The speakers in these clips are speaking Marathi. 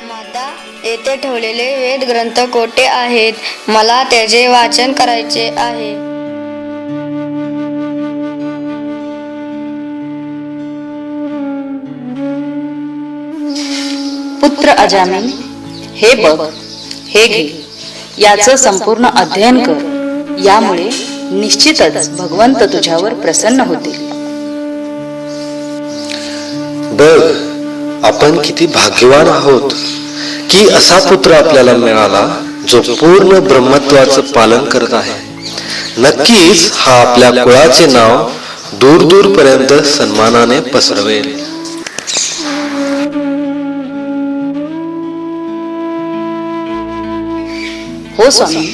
माता, येथे ठेवलेले वेद ग्रंथ कोठे आहेत? मला त्याचे वाचन करायचे आहे. पुत्र अजामिन, हे बघ, हे घे, याचं संपूर्ण अध्ययन कर. यामुळे निश्चितच भगवंत तुझ्यावर प्रसन्न होतील. बघ, आपण किती भाग्यवान आहोत की असा पुत्र आपल्याला मिळाला जो पूर्ण ब्रह्मत्वाचं पालन करत आहे. नक्कीच हा आपल्या कुळाचे नाव दूर दूर पर्यंत सन्मानाने पसरवेल. हो स्वामी,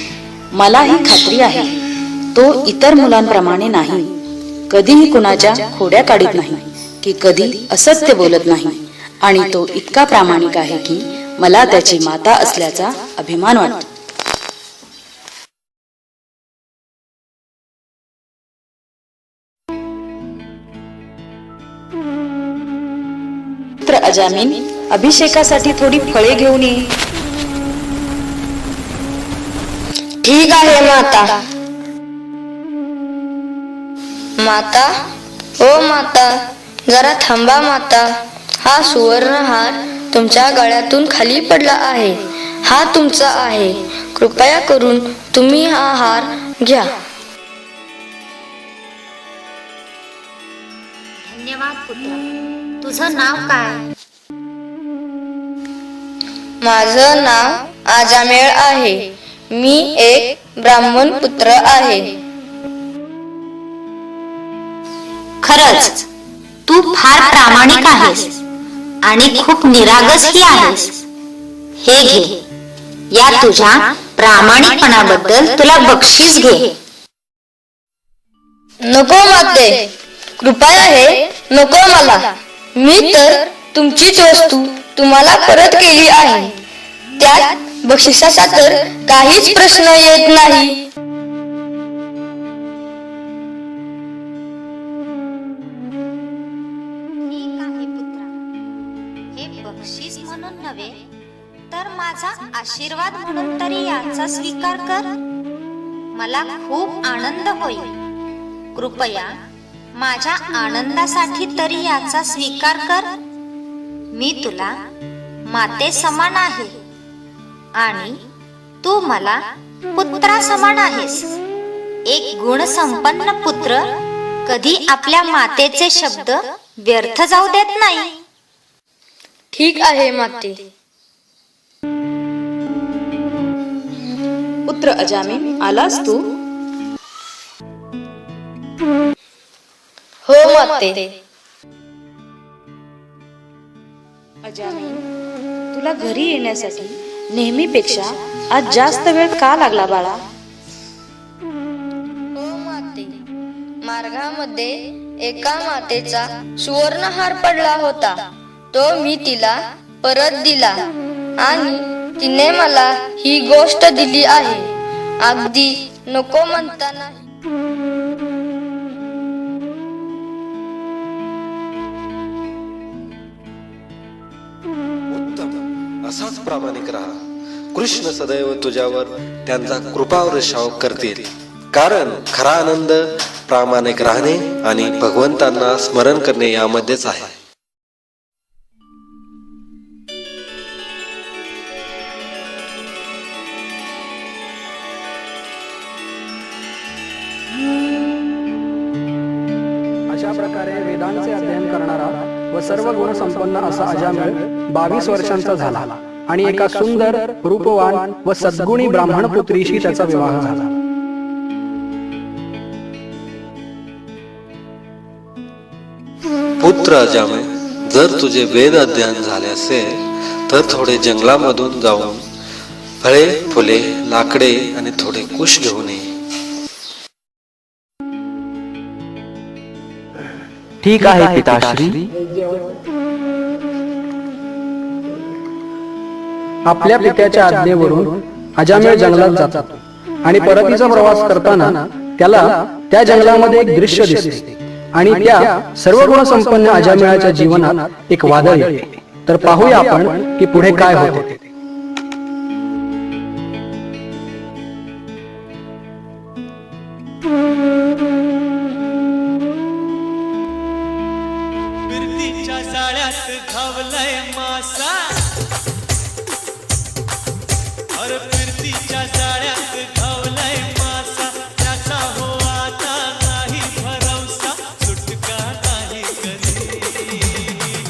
मलाही खात्री आहे तो इतर मुलांप्रमाणे नाही. कधीही कुणाच्या खोड्या काढत नाही की कधी असत्य बोलत नाही. आणि तो इतका प्रामाणिक आहे की मला त्याची माता असल्याचा अभिमान वाटतो. पुत्र अजामिन, अभिषेकासाठी थोडी फळे घेऊन ये. ठीक आहे माता. माता, ओ माता, जरा थांबा माता. हा सुवर्ण हार तुमच्या गळ्यातून खाली पडला आहे. हा तुमचा आहे. कृपया करून तुम्ही हा हार घ्या. धन्यवाद पुत्र. तुझं नाव काय? माझं नाव आजामेळ आहे. मी एक ब्राह्मण पुत्र आहे. खरंच तू फार प्रामाणिक आहेस आणि खूप निरागसही आहेस. हे घे, या तुझ्या प्रामाणिकपणाबद्दल तुला बक्षीस घे. नको माते, कृपया हे नको मला. मी तर तुमचीच वस्तू तुम्हाला परत केली आहे. त्यात बक्षिसाचा तर काहीच प्रश्न येत नाही. ठीक आहे पुत्रा, हे बक्षीस म्हणून नव्हे तर माझा आशीर्वाद म्हणून तरी याचा स्वीकार कर. मला खूप आनंद होईल. कृपया माझ्या आनंदासाठी तरी याचा स्वीकार कर. मी तुला माते समान आहे आणि तू मला पुत्रा समान आहेस. एक गुण संपन्न पुत्र कधी आपल्या मातेचे शब्द व्यर्थ जाऊ देत नाही. ठीक आहे माते. पुत्र अजामिन, आलास तू? हो माते. अजामिन, तुला घरी येण्यासाठी नेहमीपेक्षा आज जास्त वेळ का लागला बाळा? हो माते, मार्गामध्ये एका मातेचा सुवर्णहार पडला होता. तो मी तिला परत दिला आणि तिने मला ही गोष्ट दिली आहे, अगदी नको म्हणताना. उत्तम, असाच प्रामाणिक राहा. कृष्ण सदैव तुझ्यावर त्यांचा कृपावर्षाव करतील. कारण खरा आनंद प्रामाणिक राहणे आणि भगवंतांना स्मरण करणे यामध्येच आहे. अशा प्रकारे वेदांचे अध्ययन करणारा व सर्व गुण संपन्न असा अजामिळ 22 वर्षांचा झाला आणि एका सुंदर, रूपवान व सद्गुणी ब्राह्मण पुत्रीशी त्याचा विवाह झाला. पुत्र अजामिळ, जर तुझे वेद अध्ययन झाले असेल तर थोडे जंगलामधून जाऊन फळे, फुले, लाकडे आणि थोडे कुश घेऊन ये. ठीक आहे पिताश्री. आपल्या पित्याच्या आज्ञेवरून अजामिळ जंगलात जातो आणि परतीचा प्रवास करताना त्याला त्या जंगलामध्ये एक दृश्य दिसते आणि त्या सर्व गुण संपन्न अजामिळाच्या जीवनात एक वादळ येते. तर पाहूया आपण की पुढे काय होते. फिरतीच्या जाळ्यात घावलाय मासा, अरे फिरतीच्या जाळ्यात घावलाय मासा, त्याचा हो आता नाही भरवसा, सुटका नाही कधी.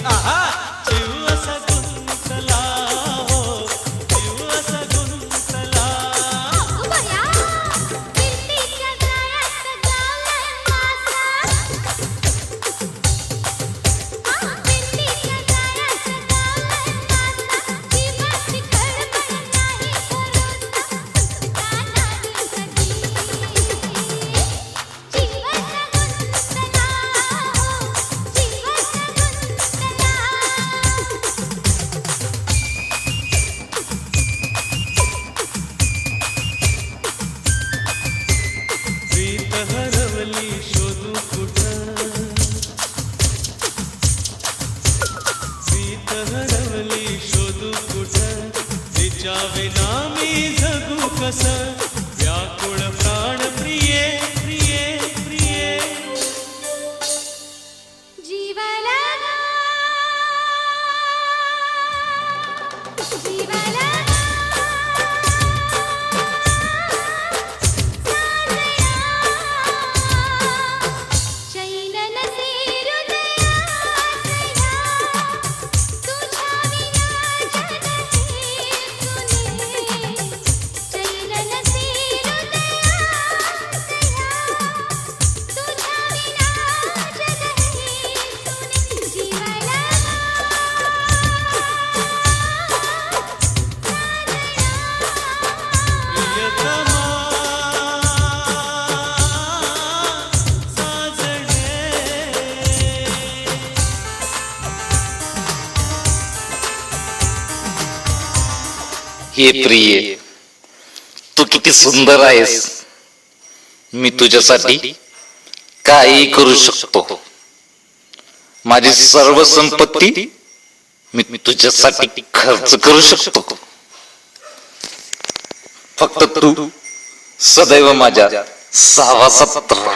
आहा, जीव असा गुंतला, हो जीव असा गुंतला. प्रीत हरवली शोधू कुठं, प्रीत हरवली शोधू कुठं, तिच्या विना मी जगू कसं, व्याकुळ प्राण प्रिये प्रिये प्रिये. हे प्रिये, तू किती सुंदर आहेस. मी तुझ्यासाठी काही करू शकतो. माझी सर्व संपत्ती मी तुझ्यासाठी खर्च करू शकतो. फक्त तू सदैव माझ्या सहवासात राहा.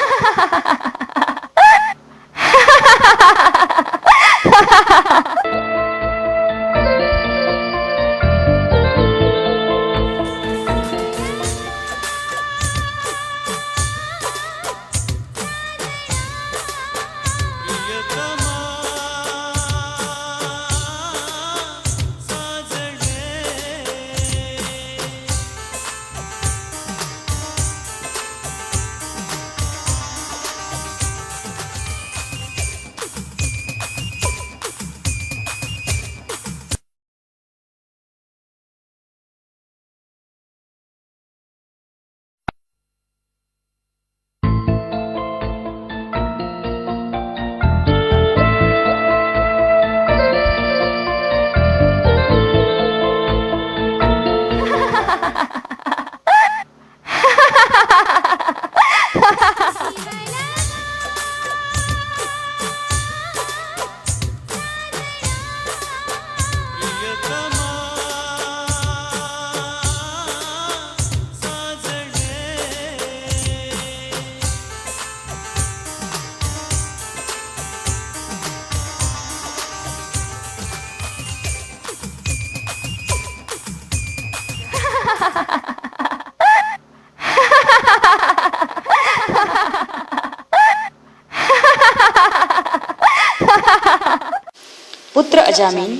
पुत्र अजामिन,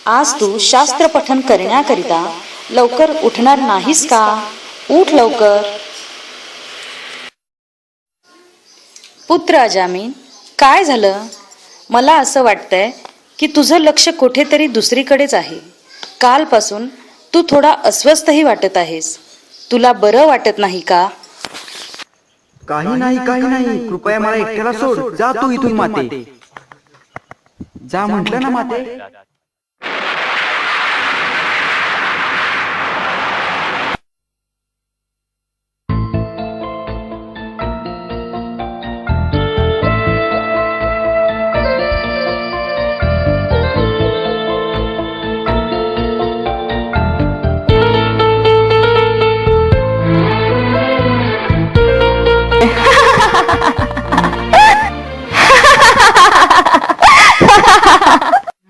आज तू शास्त्र पठन करण्याकरिता लवकर उठणार नाहीस का? उठ लवकर. पुत्र अजामिन, काय झालं? मला असं वाटतंय की तुझं लक्ष कुठेतरी दुसरीकडेच आहे. कालपासून तू थोडा अस्वस्थही वाटत आहेस. तुला बरं वाटत नाही का? काही नाही, काही नाही. कृपया मला एकट्याला सोड. जा तू इथून माते. जा म्हटलं ना माते.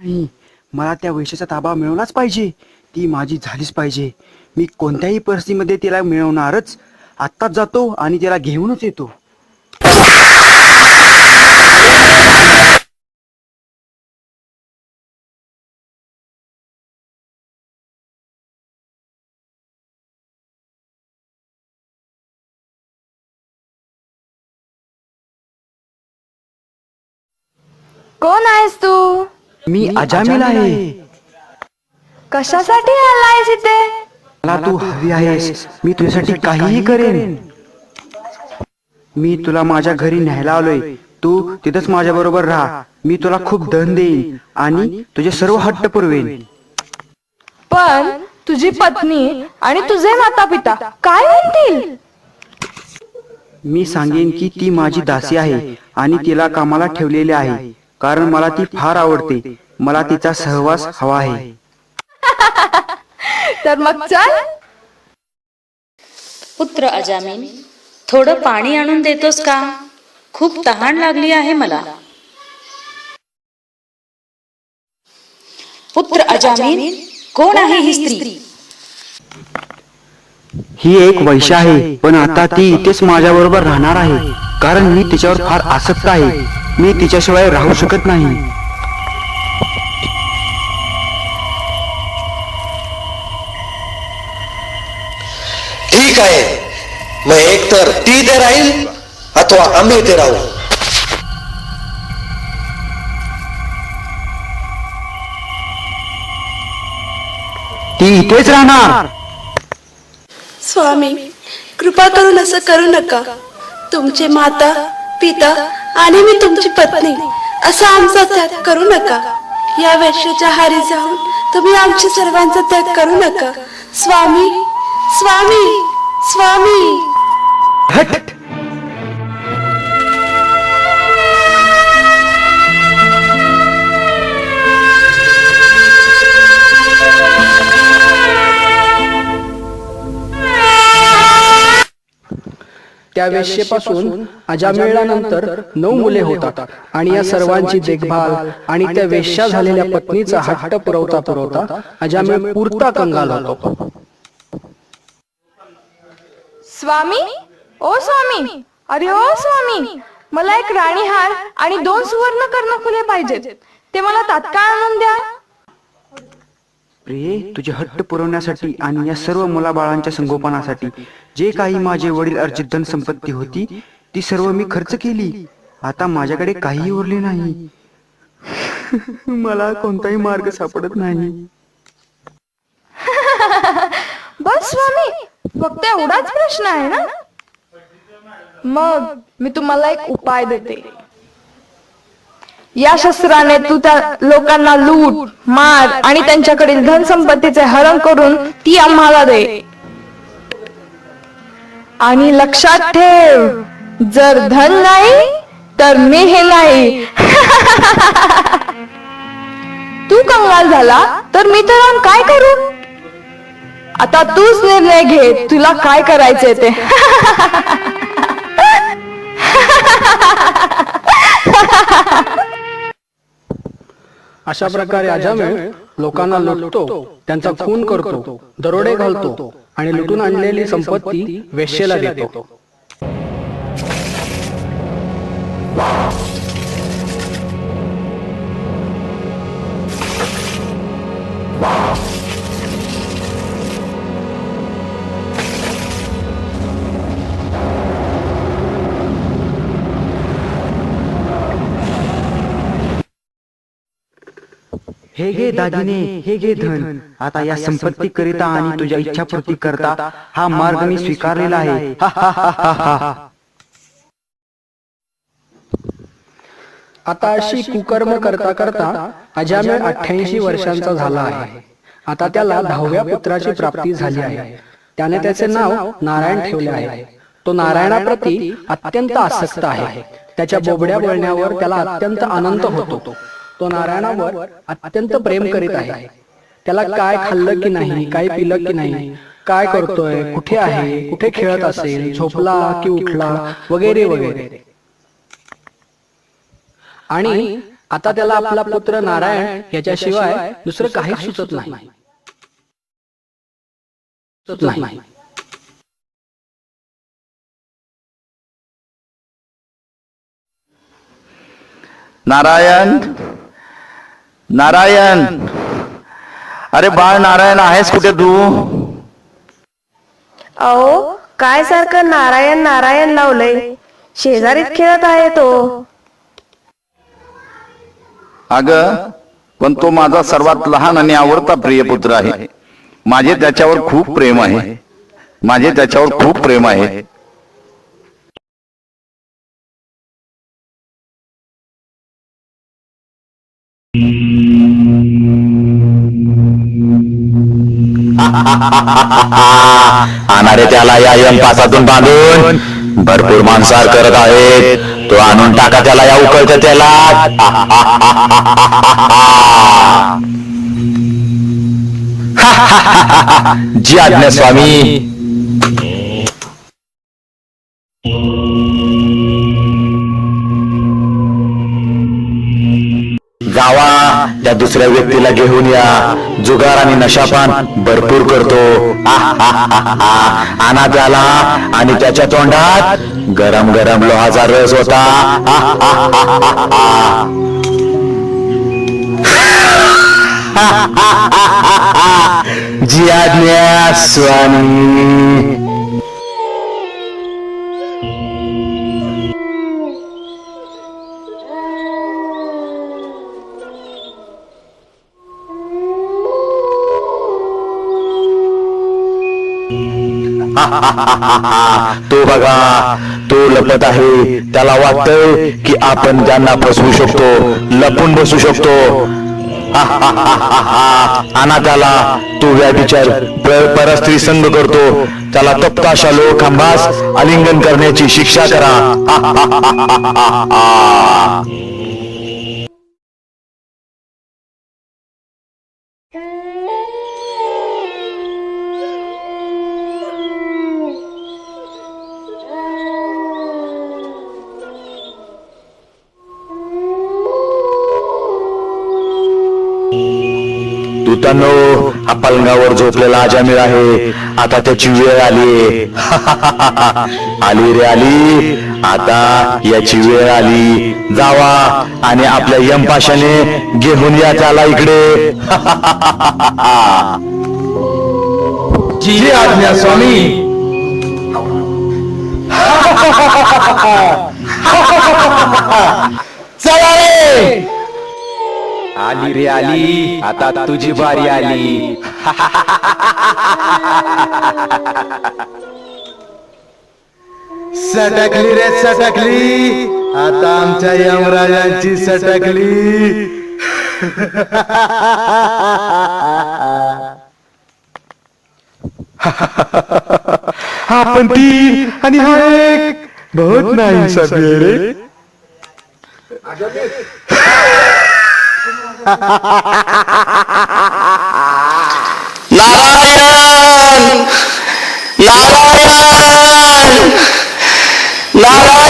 नाही, मला त्या वैश्याचा ताबा मिळवलाच पाहिजे. ती माझी झालीच पाहिजे. मी कोणत्याही परिस्थितीमध्ये तिला मिळवणारच. आत्ताच जातो आणि तिला घेऊनच येतो. कोण आहेस तू? मी अजामिल आहे. कशासाठी आलायस इथे? मला तू हवी आहेस. मी तुझ्यासाठी काहीही करेन. मी तुला माझ्या घरी न्यायला आलोय. तू तिथंच माझ्या बरोबर राहा. मी तुला खूप धन देईन आणि तुझे सर्व हट्ट पुरवेन. पण तुझी पत्नी आणि तुझे माता पिता काय म्हणतील? मी सांगेन की ती माझी दासी आहे आणि तिला कामाला ठेवलेले आहे, कारण मला ती फार आवडते. मला तिचा सहवास हवा आहे. तर मग चल. पुत्र अजामिन, थोडं पाणी आणून देतोस का? खूप तहान लागली आहे मला. पुत्र अजामिन, कोण आहे ही स्त्री? ही एक वैश्य आहे, पण आता ती इथेच माझ्या बरोबर राहणार आहे, कारण मी तिच्यावर फार आसक्त आहे. मी तिच्याशिवाय राहू शकत नाही. ठीक आहे, मग एक तर ती इथे राहील अथवा आम्ही इथे राहू. ती इथेच राहणार. स्वामी, कृपा करून असं करू नका. तुमचे माता पिता आणि मी तुमची पत्नी असा आमचा त्याग करू नका. या वेश्येच्या हारी जाऊन तुम्ही आमच्या सर्वांचा त्याग करू नका. स्वामी, स्वामी, स्वामी. हट. त्या वेश्येपासून अजामिळानंतर 9 मुले होतात आणि या सर्वांची देखभाल आणि त्या वेश्या झालेल्या पत्नीचा हट्ट पुरवता पुरवता अजामिळ पुरता कंगाल होतो. स्वामी, ओ स्वामी, अरे ओ स्वामी, मला एक राणीहार आणि 2 सुवर्ण कर्णफुले पाहिजेत. ते मला तात्काळ आणून द्या. प्रिये, तुझे हट्ट पुरवण्यासाठी आणि या सर्व मुलाबाळांच्या संगोपनासाठी जे काही माझे वडील अर्जित धन संपत्ती होती ती सर्व मी खर्च केली. आता माझ्याकडे काही उरले नाही. मला कोणताही मार्ग सापडत नाही. बस स्वामी, फक्त एवढाच प्रश्न आहे ना? मग मी तुम्हाला एक उपाय देते. या शस्त्राने तू त्या लोकांना लूट मार आणि त्यांच्याकडील धन संपत्तीचे हरण करून ती आम्हाला दे. आणि लक्षात ठेव, जर धन नाही तर मी हे नाही. तू कंगाल झाला तर मी तर काय करू? आता तूच निर्णय घे, तुला काय करायचे ते. अशा प्रकारे अजामिळ लोकांना लुटतो, त्यांचा खून करतो, दरोडे घालतो आणि लुटून आणलेली संपत्ती वेश्येला देतो. हे घे दागिने, हे घे धन. आता या संपत्ती करिता आणि तुझ्या इच्छापूर्ती करता हा मार्ग मी स्वीकारलेला आहे. हा, हा, हा, हा, हा. आता अशी कुकर्म करता करता अजामेळ 88 वर्षांचा झाला आहे. आता त्याला 10व्या पुत्राची प्राप्ती झाली आहे. त्याने त्याचे नाव नारायण ठेवले आहे. तो नारायणाप्रती अत्यंत आसक्त आहे. त्याच्या बोबड्या बोलण्यावर त्याला अत्यंत आनंद होतो. तो नारायणावर अत्यंत प्रेम करीत आहे. त्याला काय खाल्लं की नाही, काय पिलं की नाही, काय करतोय, कुठे आहे, कुठे खेळत असेल, झोपला की उठला, वगैरे वगैरे. आणि आता त्याला आपला पुत्र नारायण याच्याशिवाय दुसरं काहीच सुचत नाही. नारायण, नारायण, अरे बाळ नारायण, आहेस कुठे तू? अहो, काय सारखं नारायण नारायण लावलंय? शेजारीच खेळत आहे तो. अग, पण तो माझा सर्वात लहान आणि आवडता प्रिय पुत्र आहे. माझे त्याच्यावर खूप प्रेम आहे. माझे त्याच्यावर खूप प्रेम आहे. आणणारे त्याला या यमपासातून बांधून भरपूर मांसाहार करत आहेत. तो आणून टाका त्याला या उकळत्या तेलात. जी आज्ञा स्वामी. जावा, त्या दुसऱ्या व्यक्तीला घेऊन या. जुगार आणि नशापान भरपूर करतो. आणा त्याला आणि त्याच्या तोंडात गरम गरम लोहाचा रस होता. जी आज्ञा स्वामी. तो बघा, तो लपत आहे. त्याला वाटतंय की आपण त्यांना फसवू शकतो, लपून बसू शकतो. आणा त्याला. तो व्याभिचार परस्त्री संग करतो. त्याला तप्ताशा लोखंबास आलिंगन करण्याची शिक्षा करा. दूतांनो, हा पलंगावर झोपलेला अजामिळ आहे. आता त्याची वेळ आली. आली रे आली. आता याची वेळ आली. जावा आणि आपल्या यमपाशाने घेऊन या त्याला इकडे. जी आज्ञा स्वामी. चला रे. आली रे आली. आता तुझी बारी आली. सटकली रे सटकली. आता आमच्या यमराजांची सटकली. हा पण ती आणि हा एक बहुत नाही सभी रे. नारायण, नारायण, नारायण.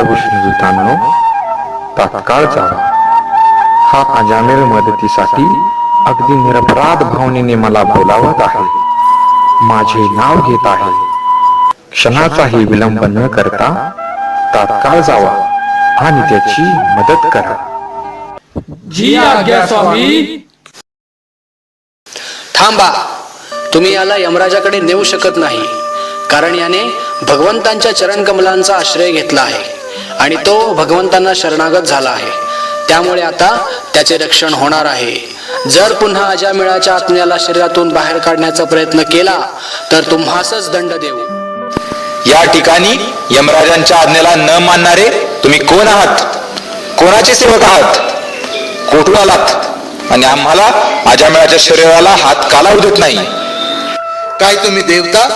विष्णुदूतांनो, तात्काळ जावा. हा अजामिळ मदतीसाठी अगदी निरपराध भावनेने मला बोलावत आहे, माझे नाव घेत आहे. क्षणाचाही विलंब न करता तात्काळ जावा आणि त्याची मदत करा. जी आज्ञा स्वामी. थांबा, तुम्ही याला यमराजाकडे नेऊ शकत नाही, कारण याने भगवंतांच्या चरणकमलांचा आश्रय घेतला आहे आणि तो भगवंतांना शरणागत झाला आहे. त्यामुळे आता त्याचे रक्षण होणार आहे. जर पुन्हा अजामिळाच्या आत्म्याला शरीरातून बाहेर काढण्याचा प्रयत्न केला तर तुम्हासच दंड देऊ. या ठिकाणी यमराजांच्या आज्ञेला न मानणारे तुम्ही कोण आहात? कोणाचे सेवक आहात? कोठून आलात? आणि आम्हाला अजामिळाच्या शरीराला हात का लावू देत नाही? काय तुम्ही देवता,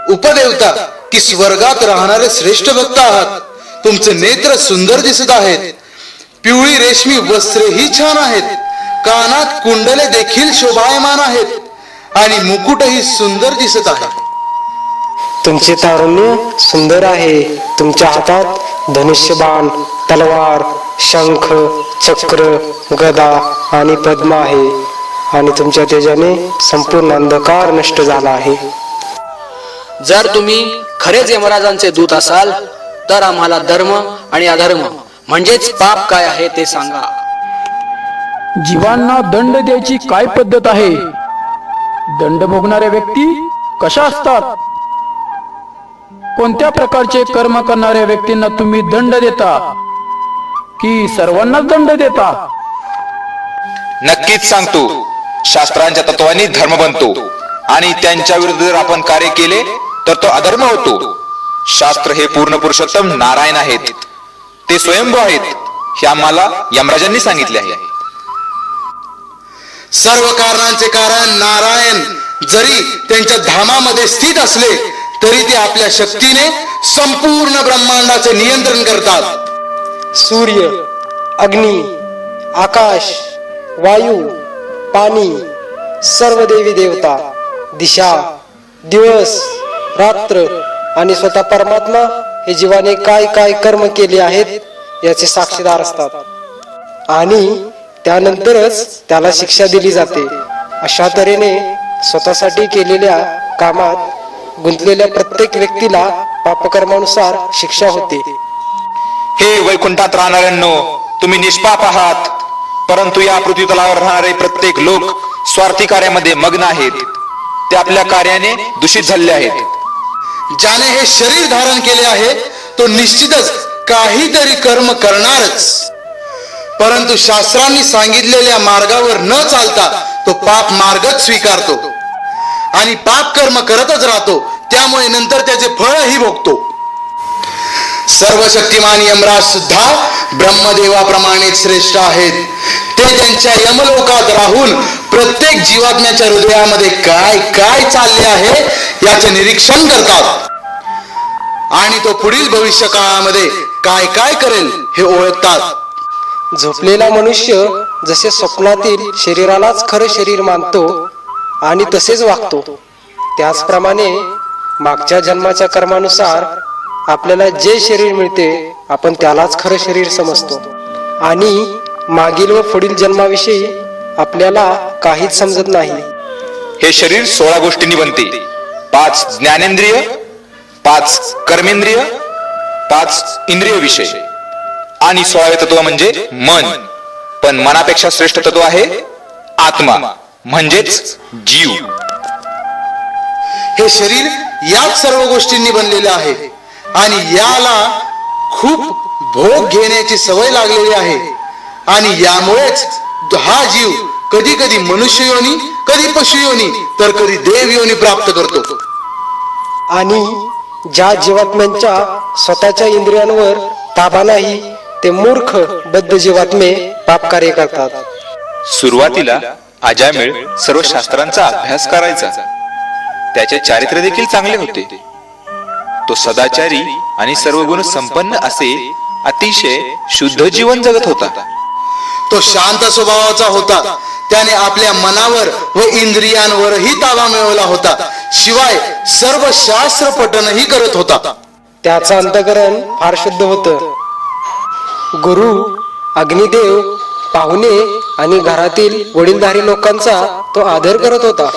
उपदेवता की स्वर्गात राहणारे श्रेष्ठ भक्त आहात? तुमचे नेत्र सुंदर दिसत आहेत, पिवळी रेशमी वस्त्रेही छान आहेत, कानात कुंडले देखील शोभायमान आहेत आणि मुकुटही सुंदर दिसत आहे. तुमचे तारुण्य सुंदर आहे. तुमच्या हातात धनुष्यबाण, तलवार, शंख, चक्र, गदा आणि पद्म आहे आणि तुमच्या तेजाने संपूर्ण अंधकार नष्ट झाला आहे. जर तुम्ही खरेच यमराजांचे दूत असाल तर आम्हाला धर्म आणि अधर्म म्हणजेच पाप काय आहे ते सांगा. जीवांना दंड द्यायची काय पद्धत आहे? दंड भोगणाऱ्या व्यक्ती कशा असतात? कोणत्या प्रकारचे कर्म करणाऱ्या व्यक्तींना तुम्ही दंड देता की सर्वांनाच दंड देता? नक्कीच सांगतो. शास्त्रांच्या तत्वांनी धर्म बनतो आणि त्यांच्या विरुद्ध जर आपण कार्य केले तर तो अधर्म होतो. शास्त्र हे पूर्ण पुरुषोत्तम नारायण आहेत, ते स्वयंभू आहेत हे आम्हाला यमराजांनी सांगितले आहे. सर्व कारणांचे कारण नारायण जरी त्यांच्या धामामध्ये स्थित असले तरी ते आपल्या शक्तीने संपूर्ण ब्रह्मांडाचे नियंत्रण करतात. सूर्य, अग्नी, आकाश, वायू, पाणी, सर्व देवी देवता, दिशा, दिवस, रात्र आणि स्वतः परमात्मा हे जीवाने काय काय कर्म केले आहेत याचे साक्षीदार असतात आणि त्यानंतरच त्याला शिक्षा दिली जाते. अशा तऱ्हेने स्वतःसाठी केलेल्या कामात गुंतलेल्या प्रत्येक व्यक्तीला पापकर्मानुसार शिक्षा होते. हे वैकुंठात राहणाऱ्यांनो, तुम्ही निष्पाप आहात, परंतु या पृथ्वी तलावर राहणारे प्रत्येक लोक स्वार्थी कार्यामध्ये मग्न आहेत. ते आपल्या कार्याने दूषित झाले आहेत. ज्याने हे शरीर धारण केले आहे तो निश्चितच काहीतरी कर्म करणारच, परंतु शास्त्रांनी सांगितलेल्या मार्गावर न चालता तो पाप मार्गच स्वीकारतो आणि पाप कर्म करतच राहतो. त्यामुळे नंतर त्याचे फळही भोगतो. सर्व शक्तिमान यमराज सुद्धा ब्रह्मदेवाप्रमाणे श्रेष्ठ आहेत. ते त्यांच्या यमलोकात राहून प्रत्येक जीवात्म्याच्या हृदयामध्ये काय काय चालले आहे याचे निरीक्षण करतात आणि तो पुढील भविष्य काळामध्ये काय काय करेल हे ओळखतात. झोपलेला मनुष्य जसे स्वप्नातील शरीरालाच खरं शरीर मानतो आणि तसेच वागतो, त्याचप्रमाणे मागच्या जन्माच्या कर्मानुसार आपल्याला जे शरीर मिळते आपण त्यालाच खरं शरीर समजतो आणि मागील व पुढील जन्माविषयी आपल्याला काहीच समजत नाही. हे शरीर 16 गोष्टींनी बनते. 5 ज्ञानेंद्रिय, 5 कर्मेंद्रिय, 5 इंद्रिय विषय आणि 16वे तत्व म्हणजे मन. पण मनापेक्षा श्रेष्ठ तत्व आहे आत्मा म्हणजेच जीव. हे शरीर याच सर्व गोष्टींनी बनलेले आहे आणि याला खूप भोग घेण्याची सवय लागलेली आहे आणि यामुळेच हा जीव कधी कधी मनुष्य योनी, कधी पशु योनी तर कधी देव योनी प्राप्त करतो. आणि ज्या जीवात्म्यांच्या स्वतःच्या इंद्रियांवर ताबा नाही ते मूर्ख बद्ध जीवात्मे पाप कार्य करतात. सुरुवातीला अजामिळ सर्व शास्त्रांचा अभ्यास करायचा. त्याचे चारित्र्य देखील चांगले होते. तो सदाचारी आणि सर्व गुण संपन्न असे अतिशय शुद्ध जीवन जगत होता. तो शांत स्वभावाचा होता. त्याने आपल्या मनावर व इंद्रियांवरही ताबा मिळवला होता. शिवाय सर्व शास्त्र पठणही करत होता. त्याचं अंतःकरण फार शुद्ध होतं गुरु, अग्निदेव, पाहुणे आणि घरातील वडीलधारी लोकांचा तो आदर करत होता.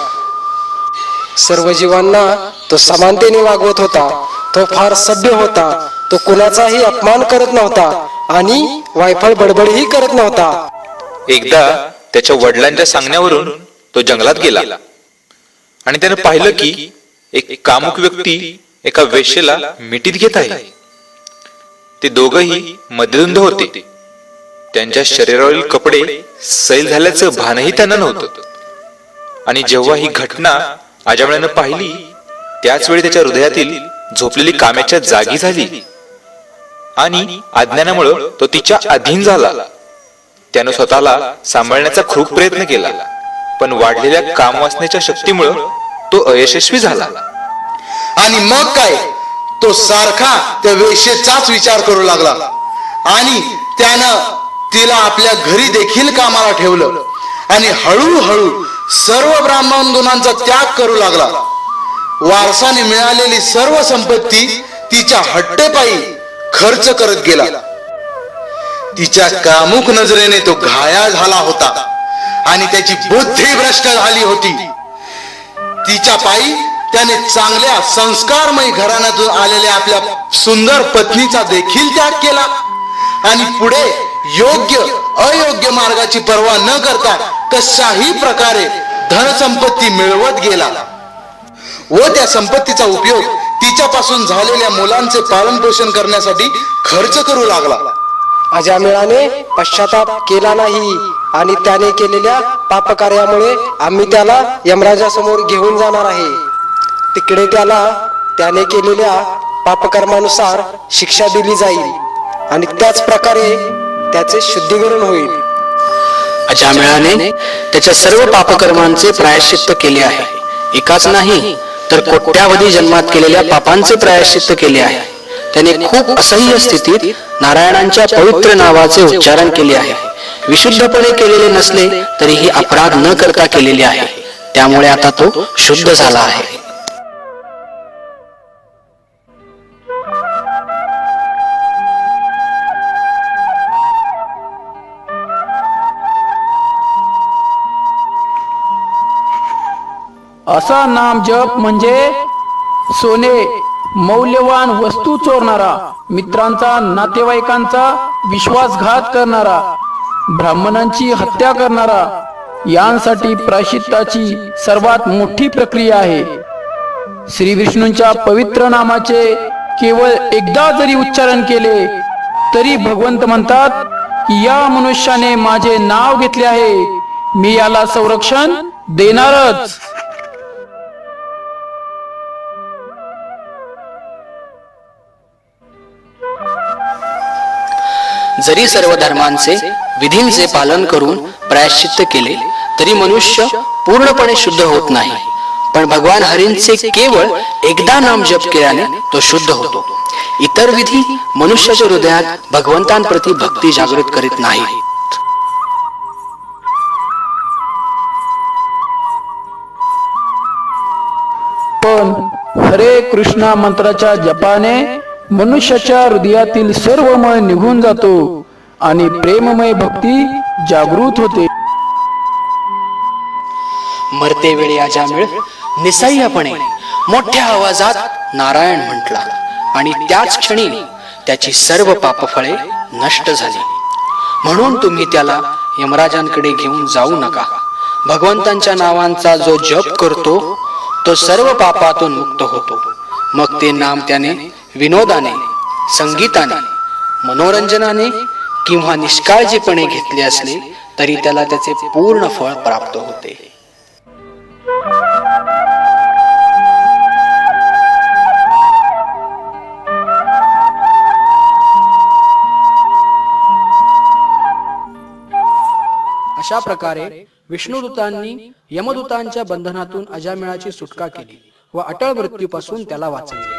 सर्व जीवांना तो समानतेने वागवत होता. तो फार सभ्य होता. तो कुणाचाही अपमान करत नव्हता आणि वायफळ बडबडही करत नव्हता. एकदा त्याच्या वडिलांच्या सांगण्यावरून तो जंगलात गेला आणि त्याने पाहिलं की एक कामुक व्यक्ती एका वेश्येला मिठीत घेत आहे. ते दोघही मध्यधुंद होते. त्यांच्या शरीरावरील कपडे सैल झाल्याचं भानही त्यांना नव्हतं. आणि जेव्हा ही घटना अजामिळानं पाहिली त्याच वेळी त्याच्या हृदयातील झोपलेली काम्याच्या जागी झाली आणि अज्ञानामुळे तो तिच्या अधीन झाला. त्यानं स्वतःला सांभाळण्याचा खूप प्रयत्न केला, पण वाढलेल्या कामवासनेच्या शक्तीमुळे तो अयशस्वी झाला. आणि मग काय, तो सारखा त्या वेश्येचाच विचार करू लागला आणि त्यानं तिला आपल्या घरी देखील कामाला ठेवलं आणि हळूहळू सर्व ब्राह्मण गुणांचा त्याग करू लागला. वारसाने मिळालेली सर्व संपत्ती तिच्या हट्टेपायी खर्च करत गेला. तिच्या कामुक नजरेने तो घायाळ झाला होता आणि त्याची बुद्धी भ्रष्ट झाली होती. तिच्या पायी त्याने चांगल्या संस्कारमयी घराण्यातून आलेल्या आपल्या सुंदर पत्नीचा देखील त्याग केला आणि पुढे योग्य अयोग्य मार्गाची पर्वा न करता कशाही प्रकारे धनसंपत्ती मिळवत गेला व त्या संपत्तीचा उपयोग तिच्यापासून झालेल्या मुलांचे पालन पोषण करण्यासाठी खर्च करू लागला. अजामिळाने पश्चाताप केला नाही आणि त्याने केलेल्या पापकार्यामुळे आम्ही त्याला यमराजासमोर घेऊन जाणार आहे. तिकडे त्याने केलेल्या पापकर्मानुसार शिक्षा दिली जाईल आणि त्याच प्रकारे त्याचे शुद्धीकरण होईल. अजामिळाने त्याच्या सर्व पापकर्मांचे प्रायश्चित्त केले आहे. एकाच नाही तर कोट्यावधी जन्मात केलेल्या पापांचे प्रायश्चित्त केले आहे. त्याने खूप असह्य स्थितीत नारायणांच्या पवित्र नावाचे उच्चारण केले आहे. विशुद्धपणे केलेले नसले तरीही अपराध न करता केलेले आहे. त्यामुळे आता तो शुद्ध झाला आहे. असा नाम जप म्हणजे सोने, मौल्यवान वस्तू चोरणारा, मित्रांचा नातेवाईकांचा विश्वासघात करणारा, ब्राह्मणांची हत्या करणारा यांसाठी प्रायश्चित्ताची सर्वात मोठी प्रक्रिया आहे. श्री विष्णूंच्या पवित्र नामाचे केवळ एकदा जरी उच्चारण केले तरी भगवंत म्हणतात की या मनुष्याने माझे नाव घेतले आहे, मी याला संरक्षण देणारच. जरी सर्व धर्मांचे विधींचे पालन करून प्रायश्चित्त केले तरी मनुष्य पूर्णपणे शुद्ध होत नाही. पण भगवान हरींचे केवळ एकदा नाम जप केल्याने तो शुद्ध होतो. इतर विधी मनुष्याच्या हृदयात भगवंतांप्रती भक्ती जागृत करीत नाही. पण हरे कृष्णा मंत्राच्या जपाने मनुष्याच्या हृदयातील सर्व मळ निघून जातो आणि प्रेममय भक्ती जागृत होते. मरते वेळी अजामिळ निसह्यपणे मोठ्या आवाजात नारायण म्हटला आणि त्याच क्षणी त्याची सर्व पापफळे नष्ट झाली. म्हणून तुम्ही त्याला यमराजांकडे घेऊन जाऊ नका. भगवंतांच्या नावांचा जो जप करतो तो सर्व पापातून मुक्त होतो. मग ते नाम त्याने विनोदाने, संगीताने, मनोरंजनाने किंवा निष्काळजीपणे घेतले असले तरी त्याला त्याचे पूर्ण फळ प्राप्त होते. अशा प्रकारे विष्णुदूतांनी यमदूतांच्या बंधनातून अजामिळाची सुटका केली व अटळ मृत्यूपासून त्याला वाचवले.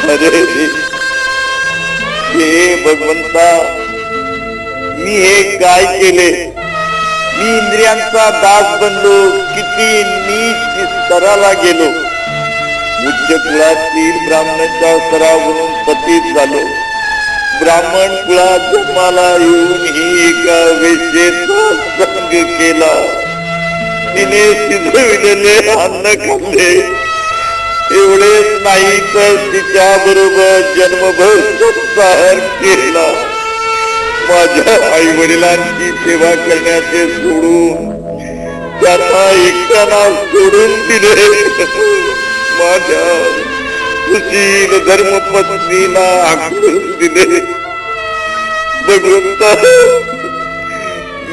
अरे हे भगवंता, मी हे काय केले? मी इंद्रियांचा दास बनलो, किती नीच स्तराला गेलो. उच्च कुळातील ब्राह्मणाच्या स्तरावरून पतित झालो. ब्राह्मण कुळात जन्माला येऊन ही एका वेश्येचा संग केला. तिने शिजविलेले अन्न खाल्ले. एवढेच नाही तर तिच्या बरोबर जन्मभर संसार केला. माझ्या आई वडिलांची सेवा करण्याचे सोडून त्यांना एकट्याला सोडून दिले. माझ्या सुशील धर्मपत्नीला हाकलून दिले. भगवंता,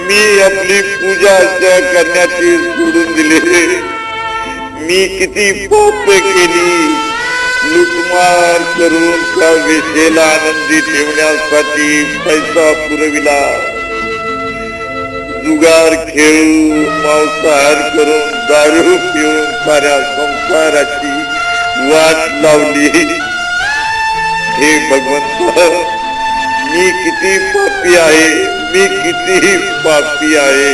मी आपली पूजा करण्याचे सोडून दिले. मी किती पाप केली. लुटमार करून त्या वेश्येला आनंदी ठेवण्यासाठी पैसा पुरविला. जुगार खेळून, मांसाहार करून, दारू पिऊन साऱ्या संसाराची वाट लावली. हे भगवंता, मी किती पापी आहे. मी किती पापी आहे.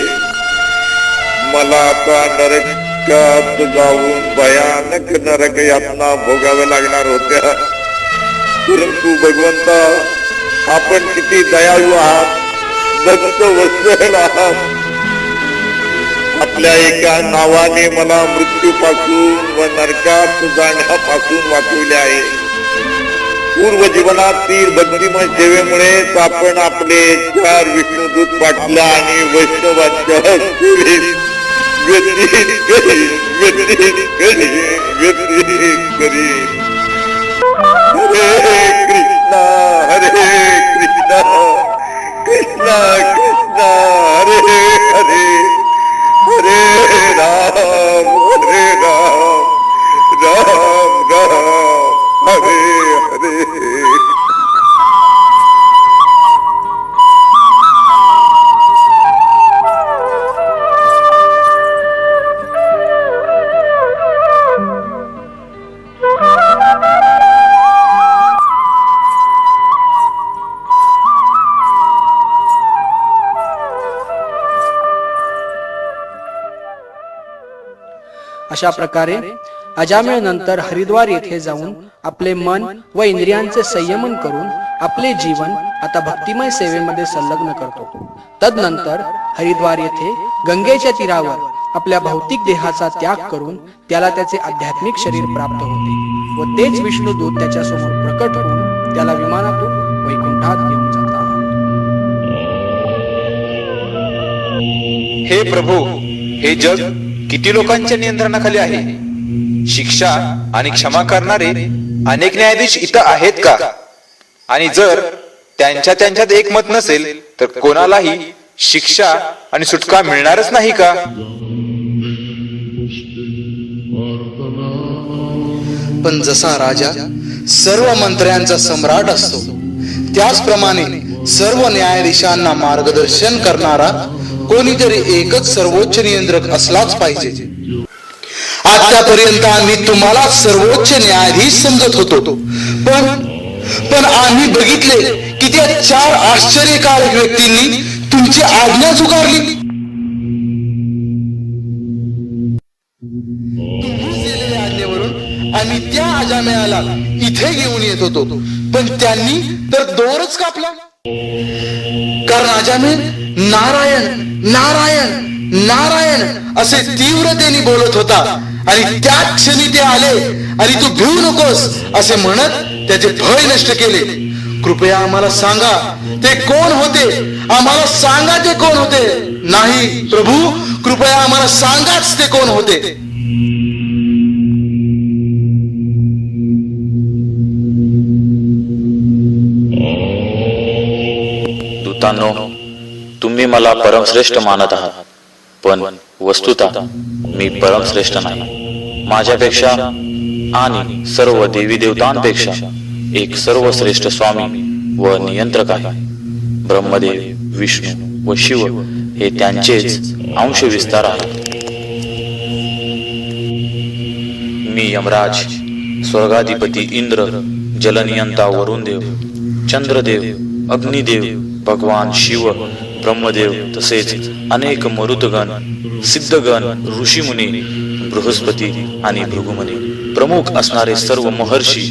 मला आता नरकात जाऊन भयानक नरक यातना भोगाव्या लागणार होत्या. परंतु भगवंता, आपण किती दयाळू आहात, भक्त वत्सल आहात. आपल्या एका नावाने मला मृत्यूपासून व नरकात जाण्यापासून वाचवले आहे. पूर्व जीवनातील भक्तिमय सेवेमुळेच आपण आपले 4 विष्णुदूत पाठला आणि वैष्णवांच्या सेवेत व्यतीत करी. हरे कृष्णा, हरे कृष्णा, कृष्णा कृष्णा, हरे हरे, हरे राम, हरे राम, राम राम, हरे हरे. अशा प्रकारे अजामेळ नंतर हरिद्वार येथे जाऊन आपले मन व इंद्रियांचे संयमन करून आपले जीवन आता भक्तिमय सेवेमध्ये संलग्न करतो. तदनंतर हरिद्वार येथे गंगेच्या तीरावर आपल्या भौतिक देहाचा त्याग करून त्याला त्याचे आध्यात्मिक शरीर प्राप्त होते व तेच विष्णुदूत त्याच्या समोर प्रकट होऊन त्याला विमानातून वैकुंठात घेऊन जातात. हे प्रभू, हे जग किती लोकांच्या नियंत्रणाखाली आहे. शिक्षा आणि क्षमा करणारे अनेक न्यायाधीश इथं आहेत का? आणि जर त्यांच्यात एकमत नसेल तर कोणालाही शिक्षा आणि सुटका मिळणारच नाही का? पण जसा राजा सर्व मंत्र्यांचा सम्राट असतो, त्याचप्रमाणे सर्व न्यायाधीशांना मार्गदर्शन करणारा कोणीतरी एकच सर्वोच्च नियंत्रक असलाच पाहिजे. आतापर्यंत आम्ही तुम्हाला सर्वोच्च न्यायाधीश समजत होतो, पण आम्ही बघितले की त्या 4 आश्चर्यकारक व्यक्तींनी तुमची आज्ञा झुगारली. आज्ञेवरून आम्ही त्या अजामेळाला इथे घेऊन येत होतो, पण त्यांनी तर दोरच कापला. कारण अजामेळ नारायण नारायण नारायण असे तीव्रतेने बोलत होता आणि त्याच क्षणी ते आले आणि तू भिवू नकोस असे म्हणत त्याचे भय नष्ट केले. कृपया आम्हाला सांगा ते कोण होते. आम्हाला सांगा ते कोण होते. नाही प्रभू, कृपया आम्हाला सांगाच ते कोण होते. दूतांनो, तुम्ही मला परमश्रेष्ठ मानत आहात, पण वस्तुतः मी परमश्रेष्ठ नाही. माझ्यापेक्षा आणि सर्व देवी देवतांपेक्षा एक सर्वश्रेष्ठ स्वामी व नियंत्रक आहे. ब्रह्मदेव, विष्णू व शिव हे त्यांचेच अंश विस्तार आहेत. मी यमराज, स्वर्गाधिपती इंद्र, जलनियंता वरुणदेव, चंद्रदेव, अग्निदेव, भगवान शिव ब्रह्मदेव तसेच अनेक मरुतगण, सिद्धगण, ऋषीमुनी, बृहस्पती आणि भृगुमुनी प्रमुख असणारे सर्व महर्षी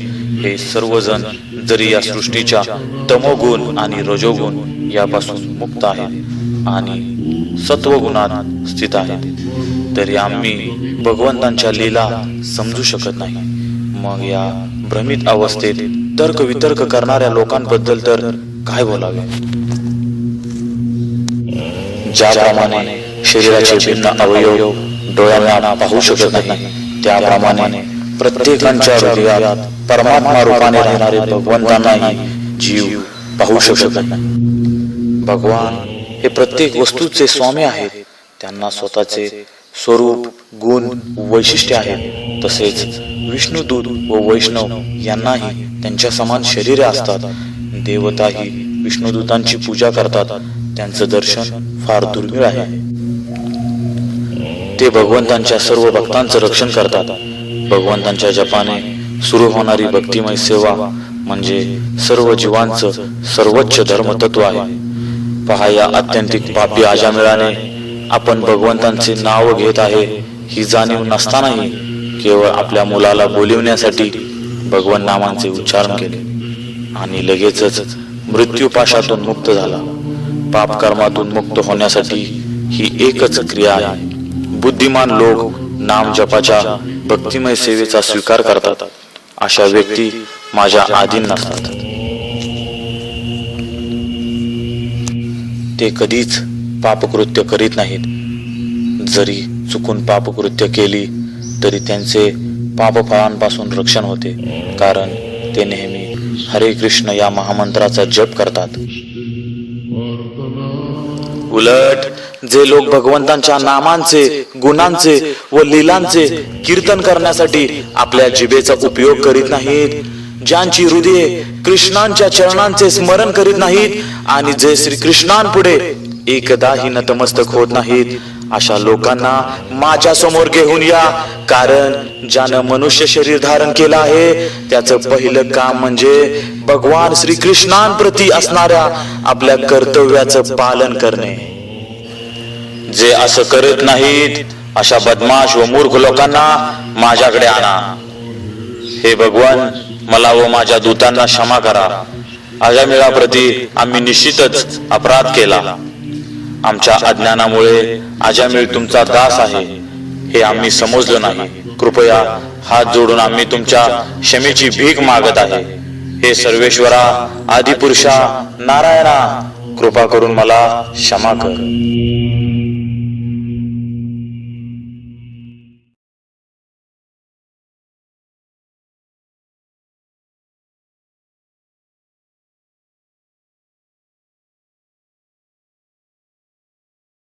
हे सर्वजण जरी या सृष्टीच्या तमोगुण आणि रजोगुण यापासून मुक्त आहेत आणि सत्वगुणात स्थित आहेत, तरी आम्ही भगवंतांच्या लीला समजू शकत नाही. मग या भ्रमित अवस्थेत तर्क वितर्क करणाऱ्या लोकांबद्दल तर काय बोलावे. ज्याप्रमाणे शरीराचे भिन्न अवयव डोळ्यांना पाहू शकत नाही, त्याप्रमाणे प्रत्येकाच्या हृदयात परमात्मा रूपाने राहणारे भगवंतांनाही जीव पाहू शकत नाही. भगवान हे प्रत्येक वस्तूचे स्वामी आहेत. त्यांना स्वतःचे स्वरूप, गुण, वैशिष्ट्य आहेत. तसेच विष्णुदूत व वैष्णव यांनाही त्यांच्या समान शरीरे असतात. देवताही विष्णुदूतांची पूजा करतात. त्यांचं दर्शन फार दुर्मिळ आहे. ते भगवंतांच्या सर्व भक्तांचं रक्षण करतात. भगवंतांच्या जपाने सुरू होणारी भक्तिमय सेवा म्हणजे सर्व जीवांचं सर्वोच्च धर्मतत्व आहे. पहा, या अत्यंतिक पापी अजामिळाने आपण भगवंतांचे नाव घेत आहे ही जाणीव नसतानाही केवळ आपल्या मुलाला बोलिवण्यासाठी भगवान नामांचे उच्चारण केले आणि लगेचच मृत्यूपाशातून मुक्त झाला. पाप कर्मातून मुक्त होण्यासाठी ही एकच क्रिया आहे. बुद्धिमान लोक नाम जपाच्या भक्तिमय सेवेचा स्वीकार करतात. अशा व्यक्ती माझ्या अधीन नसतात. ते कधीच पापकृत्य करीत नाहीत. जरी चुकून पापकृत्य केली तरी त्यांचे पापफळांपासून रक्षण होते, कारण ते नेहमी हरे कृष्ण या महामंत्राचा जप करतात. उलट जे लोक भगवंतांच्या नामांचे, गुणांचे व लीलांचे कीर्तन करण्यासाठी आपल्या जिभेचा उपयोग करीत नाहीत, ज्यांची हृदये कृष्णांच्या चरणांचे स्मरण करीत नाहीत आणि जे श्रीकृष्णांपुढे एकदाही नतमस्तक होत नाहीत, अशा लोकांना माझ्या समोर घेऊन या. कारण ज्यानं मनुष्य शरीर धारण केलं आहे त्याचं पहिलं काम म्हणजे भगवान श्रीकृष्णांप्रती असणाऱ्या आपल्या कर्तव्याचं पालन करणे. जे असं करत नाहीत अशा बदमाश व मूर्ख लोकांना माझ्याकडे आणा. हे भगवान, मला व माझ्या दूतांना क्षमा करा. अजामिळाप्रती आम्ही निश्चितच अपराध केला. आमच्या अज्ञानामुळे अजामिळ तुमचा दास आहे हे आम्ही समजलं नाही. कृपया हात जोडून आम्ही तुमच्या क्षमेची भीक मागत आहे. हे सर्वेश्वरा, आदिपुरुषा, नारायणा, कृपा करून मला क्षमा कर.